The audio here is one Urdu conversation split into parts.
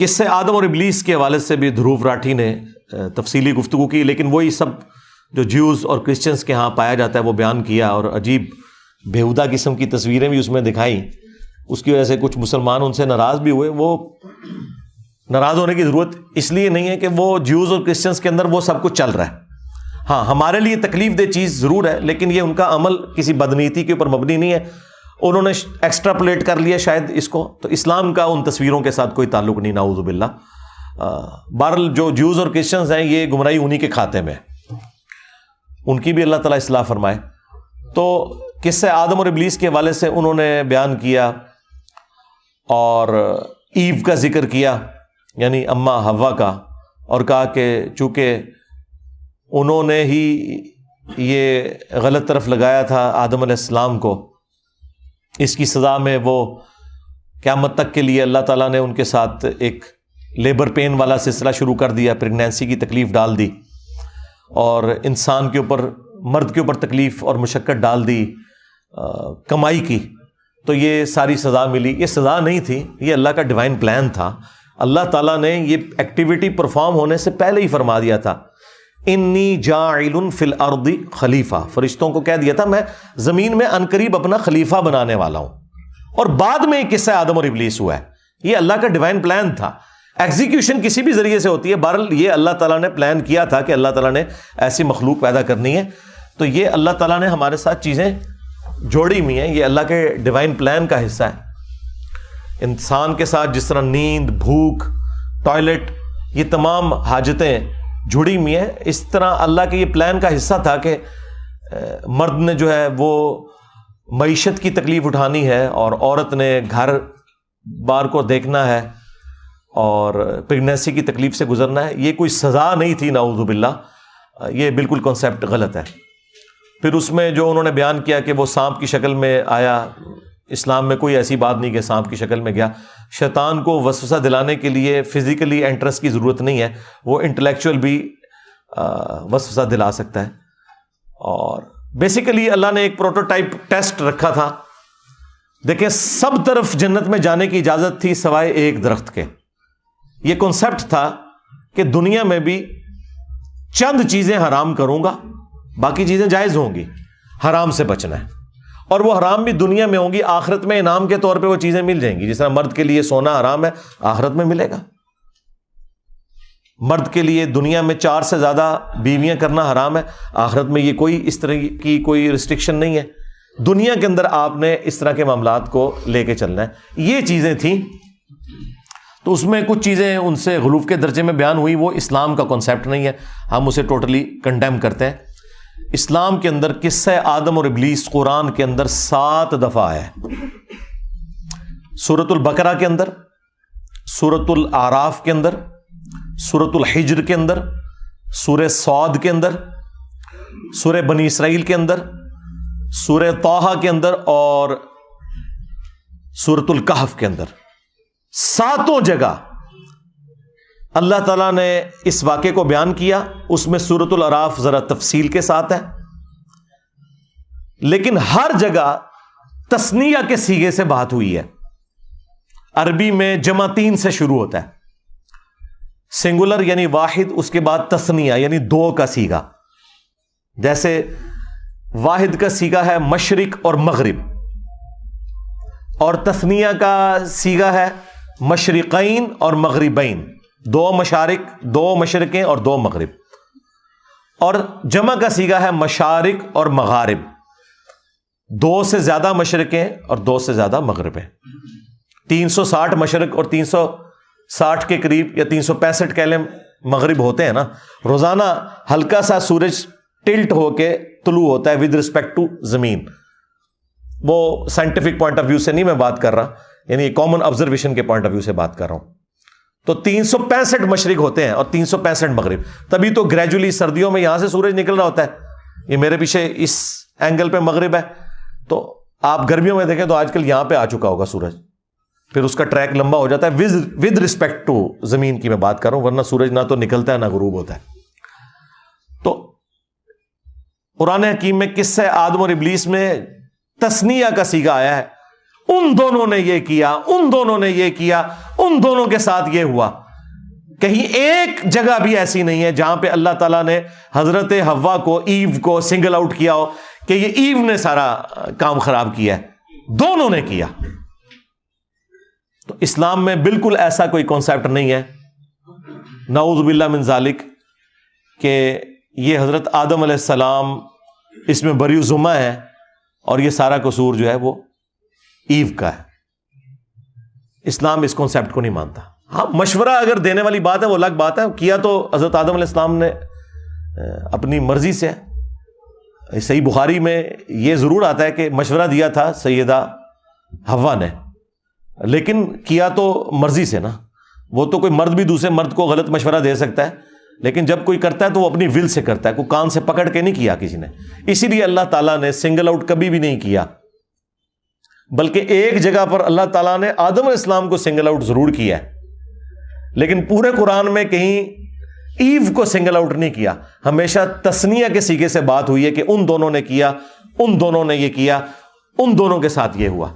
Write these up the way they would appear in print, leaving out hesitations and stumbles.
قصے آدم اور ابلیس کے حوالے سے بھی دھروو راٹھی نے تفصیلی گفتگو کی، لیکن وہی سب جو جیوز اور کرسچنس کے ہاں پایا جاتا ہے وہ بیان کیا، اور عجیب بےہودہ قسم کی تصویریں بھی اس میں دکھائیں. اس کی وجہ سے کچھ مسلمان ان سے ناراض بھی ہوئے. وہ ناراض ہونے کی ضرورت اس لیے نہیں ہے کہ وہ جیوز اور کرسچنس کے اندر وہ سب کچھ چل رہا ہے. ہاں ہمارے لیے تکلیف دہ چیز ضرور ہے، لیکن یہ ان کا عمل کسی بدنیتی کے اوپر مبنی نہیں ہے. انہوں نے ایکسٹراپولیٹ کر لیا شاید اس کو، تو اسلام کا ان تصویروں کے ساتھ کوئی تعلق نہیں، نعوذ باللہ. بہرحال جو جیوز اور کرسچنز ہیں یہ گمراہی انہی کے کھاتے میں، ان کی بھی اللہ تعالیٰ اصلاح فرمائے. تو قصہ آدم اور ابلیس کے حوالے سے انہوں نے بیان کیا اور ایو کا ذکر کیا، یعنی اماں حوا کا، اور کہا کہ چونکہ انہوں نے ہی یہ غلط طرف لگایا تھا آدم علیہ السلام کو، اس کی سزا میں وہ قیامت تک کے لیے اللہ تعالیٰ نے ان کے ساتھ ایک لیبر پین والا سلسلہ شروع کر دیا، پریگنینسی کی تکلیف ڈال دی، اور انسان کے اوپر، مرد کے اوپر تکلیف اور مشقت ڈال دی کمائی کی. تو یہ ساری سزا ملی. یہ سزا نہیں تھی، یہ اللہ کا ڈیوائن پلان تھا. اللہ تعالیٰ نے یہ ایکٹیویٹی پرفارم ہونے سے پہلے ہی فرما دیا تھا، انی جاعل فی الارض خلیفہ. فرشتوں کو کہہ دیا تھا میں زمین میں عنقریب اپنا خلیفہ بنانے والا ہوں. اور بعد میں قصہ آدم اور ابلیس ہوا ہے. یہ اللہ کا ڈیوائن پلان تھا. ایگزیکیوشن کسی بھی ذریعے سے ہوتی ہے، بہرحال یہ اللہ تعالیٰ نے پلان کیا تھا کہ اللہ تعالیٰ نے ایسی مخلوق پیدا کرنی ہے. تو یہ اللہ تعالیٰ نے ہمارے ساتھ چیزیں جوڑی ہوئی ہیں، یہ اللہ کے ڈیوائن پلان کا حصہ ہے. انسان کے ساتھ جس طرح نیند، بھوک، ٹوائلٹ، یہ تمام حاجتیں جڑی ہوئی ہیں، اس طرح اللہ کے یہ پلان کا حصہ تھا کہ مرد نے جو ہے وہ معیشت کی تکلیف اٹھانی ہے، اور عورت نے گھر بار کو دیکھنا ہے اور پریگنینسی کی تکلیف سے گزرنا ہے. یہ کوئی سزا نہیں تھی، نعوذ باللہ. یہ بالکل کنسیپٹ غلط ہے. پھر اس میں جو انہوں نے بیان کیا کہ وہ سانپ کی شکل میں آیا، اسلام میں کوئی ایسی بات نہیں کہ سانپ کی شکل میں گیا. شیطان کو وسوسہ دلانے کے لیے فزیکلی انٹرسٹ کی ضرورت نہیں ہے، وہ انٹلیکچوئل بھی وسوسہ دلا سکتا ہے. اور بیسیکلی اللہ نے ایک پروٹوٹائپ ٹیسٹ رکھا تھا. دیکھیں سب طرف جنت میں جانے کی اجازت تھی سوائے ایک درخت کے. یہ کنسیپٹ تھا کہ دنیا میں بھی چند چیزیں حرام کروں گا، باقی چیزیں جائز ہوں گی، حرام سے بچنا ہے. اور وہ حرام بھی دنیا میں ہوں گی، آخرت میں انعام کے طور پہ وہ چیزیں مل جائیں گی. جس طرح مرد کے لیے سونا حرام ہے، آخرت میں ملے گا. مرد کے لیے دنیا میں 4 سے زیادہ بیویاں کرنا حرام ہے، آخرت میں یہ کوئی اس طرح کی کوئی ریسٹرکشن نہیں ہے. دنیا کے اندر آپ نے اس طرح کے معاملات کو لے کے چلنا ہے. یہ چیزیں تھیں. تو اس میں کچھ چیزیں ان سے غلوف کے درجے میں بیان ہوئی، وہ اسلام کا کنسیپٹ نہیں ہے، ہم اسے ٹوٹلی کنڈیم کرتے ہیں. اسلام کے اندر قصہ آدم اور ابلیس قرآن کے اندر 7 دفعہ ہے. سورۃ البقرہ کے اندر، سورۃ الاعراف کے اندر، سورۃ الحجر کے اندر، سورہ صاد کے اندر، سورہ بنی اسرائیل کے اندر، سورہ طٰہٰ کے اندر، اور سورۃ الکہف کے اندر. 7 جگہ اللہ تعالیٰ نے اس واقعے کو بیان کیا. اس میں سورۃ الاعراف ذرا تفصیل کے ساتھ ہے، لیکن ہر جگہ تثنیہ کے صیغے سے بات ہوئی ہے. عربی میں جمع 3 سے شروع ہوتا ہے، سنگولر یعنی واحد، اس کے بعد تثنیہ یعنی 2 کا صیغہ. جیسے واحد کا صیغہ ہے مشرق اور مغرب، اور تثنیہ کا صیغہ ہے مشرقین اور مغربین، 2 مشارق، 2 مشرقیں اور 2 مغرب. اور جمع کا صیغہ ہے مشارق اور مغارب، 2 سے زیادہ مشرقیں اور 2 سے زیادہ مغربیں. 360 مشرق اور 360 کے قریب یا 365 کہہ لیں مغرب ہوتے ہیں نا. روزانہ ہلکا سا سورج ٹلٹ ہو کے طلوع ہوتا ہے ود رسپیکٹ ٹو زمین. وہ سائنٹیفک پوائنٹ آف ویو سے نہیں میں بات کر رہا، یعنی کامن آبزرویشن کے پوائنٹ آف ویو سے بات کر رہا ہوں. تو 365 مشرق ہوتے ہیں اور 365 مغرب. تبھی تو گریجولی سردیوں میں یہاں سے سورج نکل رہا ہوتا ہے. یہ میرے پیچھے اس اینگل پہ مغرب ہے، تو آپ گرمیوں میں دیکھیں تو آج کل یہاں پہ آ چکا ہوگا سورج. پھر اس کا ٹریک لمبا ہو جاتا ہے ود رسپیکٹ ٹو زمین کی میں بات کر رہا ہوں، ورنہ سورج نہ تو نکلتا ہے نہ غروب ہوتا ہے. تو قرآن حکیم میں قصہ آدم اور ابلیس میں تثنیہ کا صیغہ آیا ہے، ان دونوں نے یہ کیا، ان دونوں نے یہ کیا، ان دونوں کے ساتھ یہ ہوا. کہیں ایک جگہ بھی ایسی نہیں ہے جہاں پہ اللہ تعالیٰ نے حضرت حوا کو، ایو کو سنگل آؤٹ کیا ہو کہ یہ ایو نے سارا کام خراب کیا ہے. دونوں نے کیا. تو اسلام میں بالکل ایسا کوئی کانسیپٹ نہیں ہے، نعوذ باللہ من ذالک، کہ یہ حضرت آدم علیہ السلام اس میں بری ذمہ ہے اور یہ سارا قصور جو ہے وہ ایو کا ہے. اسلام اس کانسیپٹ کو نہیں مانتا. ہاں مشورہ اگر دینے والی بات ہے وہ الگ بات ہے، کیا تو حضرت آدم علیہ السلام نے اپنی مرضی سے. صحیح بخاری میں یہ ضرور آتا ہے کہ مشورہ دیا تھا سیدہ حوا نے، لیکن کیا تو مرضی سے نا. وہ تو کوئی مرد بھی دوسرے مرد کو غلط مشورہ دے سکتا ہے، لیکن جب کوئی کرتا ہے تو وہ اپنی ول سے کرتا ہے، کوئی کان سے پکڑ کے نہیں کیا کسی نے. اسی لیے اللہ تعالیٰ نے سنگل آؤٹ کبھی بھی نہیں کیا، بلکہ ایک جگہ پر اللہ تعالیٰ نے آدم علیہ السلام کو سنگل آؤٹ ضرور کیا ہے، لیکن پورے قرآن میں کہیں ایو کو سنگل آؤٹ نہیں کیا. ہمیشہ تثنیہ کے سیغے سے بات ہوئی ہے کہ ان دونوں نے کیا، ان دونوں نے یہ کیا، ان دونوں کے ساتھ یہ ہوا.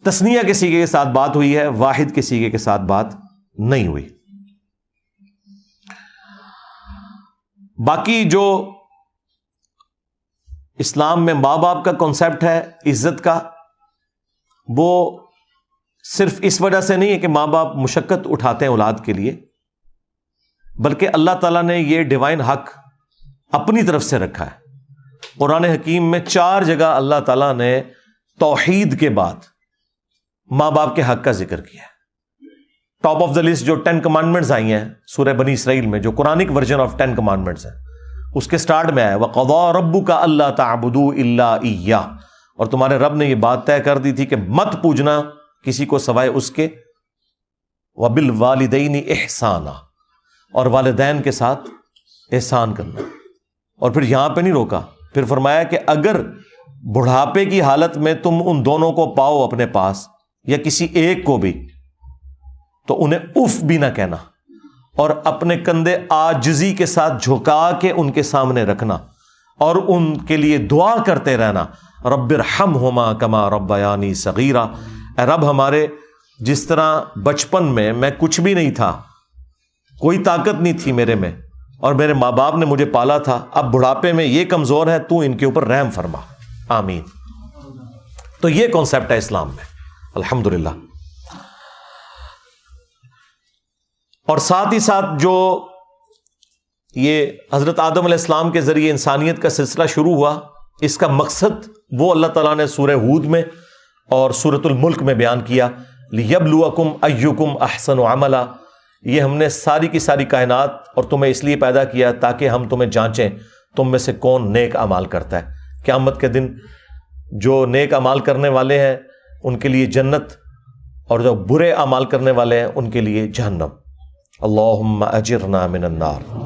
تثنیہ کے سیغے کے ساتھ بات ہوئی ہے، واحد کے سیغے کے ساتھ بات نہیں ہوئی. باقی جو اسلام میں ماں باپ کا کانسیپٹ ہے عزت کا، وہ صرف اس وجہ سے نہیں ہے کہ ماں باپ مشقت اٹھاتے ہیں اولاد کے لیے، بلکہ اللہ تعالیٰ نے یہ ڈیوائن حق اپنی طرف سے رکھا ہے. قرآن حکیم میں 4 جگہ اللہ تعالیٰ نے توحید کے بعد ماں باپ کے حق کا ذکر کیا ہے. ٹاپ آف دا لسٹ جو 10 کمانڈمنٹس آئی ہیں سورہ بنی اسرائیل میں، جو قرآنک ورژن آف 10 کمانڈمنٹس ہیں، اس کے سٹارٹ میں آیا وَقَضَىٰ رَبُّكَ أَلَّا تَعْبُدُوا إِلَّا إِيَّاهُ، اور تمہارے رب نے یہ بات طے کر دی تھی کہ مت پوجنا کسی کو سوائے اس کے، وَبِالْوَالِدَيْنِ إِحْسَانًا، اور والدین کے ساتھ احسان کرنا. اور پھر یہاں پہ نہیں روکا، پھر فرمایا کہ اگر بڑھاپے کی حالت میں تم ان دونوں کو پاؤ اپنے پاس یا کسی ایک کو بھی، تو انہیں اف بھی نہ کہنا، اور اپنے کندھے عاجزی کے ساتھ جھکا کے ان کے سامنے رکھنا اور ان کے لیے دعا کرتے رہنا، رب ارحمہما کما ربیانی صغیرا، اے رب ہمارے جس طرح بچپن میں کچھ بھی نہیں تھا، کوئی طاقت نہیں تھی میرے میں، اور میرے ماں باپ نے مجھے پالا تھا، اب بڑھاپے میں یہ کمزور ہے، تو ان کے اوپر رحم فرما، آمین. تو یہ کانسیپٹ ہے اسلام میں الحمدللہ. اور ساتھ ہی ساتھ جو یہ حضرت آدم علیہ السلام کے ذریعے انسانیت کا سلسلہ شروع ہوا، اس کا مقصد وہ اللہ تعالیٰ نے سورہ ہود میں اور سورۃ الملک میں بیان کیا، لِيَبْلُوَكُمْ أَيُّكُمْ أَحْسَنُ عَمَلًا. یہ ہم نے ساری کی ساری کائنات اور تمہیں اس لیے پیدا کیا تاکہ ہم تمہیں جانچیں تم میں سے کون نیک اعمال کرتا ہے. قیامت کے دن جو نیک اعمال کرنے والے ہیں ان کے لیے جنت، اور جو برے اعمال کرنے والے ہیں ان کے لیے جہنم. اللہم اجرنا من النار.